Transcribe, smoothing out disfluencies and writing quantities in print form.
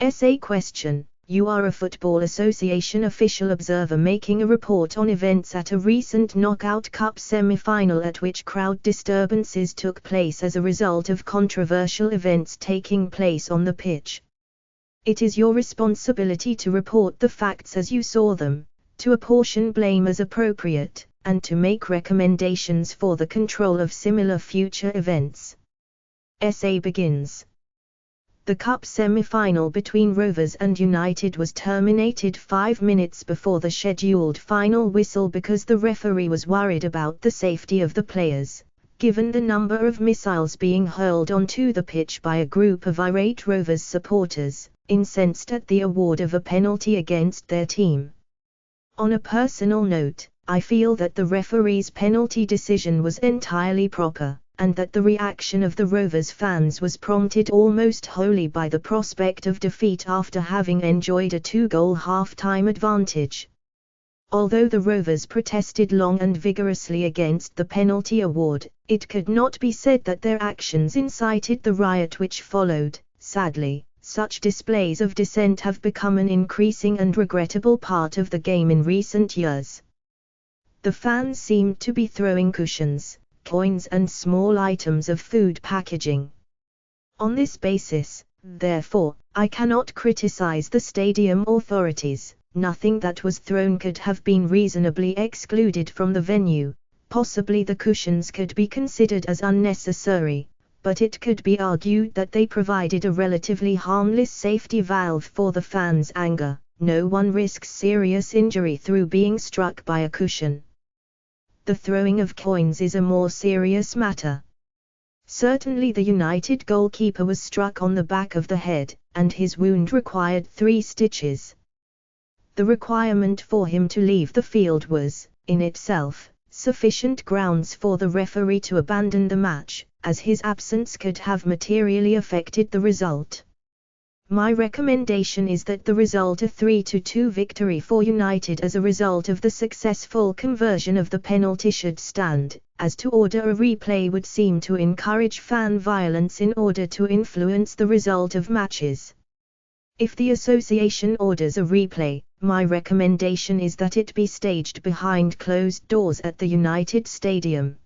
Essay question. You are a Football Association official observer making a report on events at a recent Knockout Cup semi-final at which crowd disturbances took place as a result of controversial events taking place on the pitch. It is your responsibility to report the facts as you saw them, to apportion blame as appropriate, and to make recommendations for the control of similar future events. Essay begins. The Cup semi-final between Rovers and United was terminated 5 minutes before the scheduled final whistle because the referee was worried about the safety of the players, given the number of missiles being hurled onto the pitch by a group of irate Rovers supporters, incensed at the award of a penalty against their team. On a personal note, I feel that the referee's penalty decision was entirely proper, and that the reaction of the Rovers fans was prompted almost wholly by the prospect of defeat after having enjoyed a 2-goal half-time advantage. Although the Rovers protested long and vigorously against the penalty award, it could not be said that their actions incited the riot which followed. Sadly, such displays of dissent have become an increasing and regrettable part of the game in recent years. The fans seemed to be throwing cushions, coins and small items of food packaging. On this basis, therefore, I cannot criticize the stadium authorities. Nothing that was thrown could have been reasonably excluded from the venue. Possibly the cushions could be considered as unnecessary, but it could be argued that they provided a relatively harmless safety valve for the fans' anger. No one risks serious injury through being struck by a cushion. The throwing of coins is a more serious matter. Certainly the United goalkeeper was struck on the back of the head, and his wound required 3 stitches. The requirement for him to leave the field was, in itself, sufficient grounds for the referee to abandon the match, as his absence could have materially affected the result. My recommendation is that the result a 3-2 victory for United as a result of the successful conversion of the penalty should stand, as to order a replay would seem to encourage fan violence in order to influence the result of matches. If the association orders a replay, my recommendation is that it be staged behind closed doors at the United Stadium.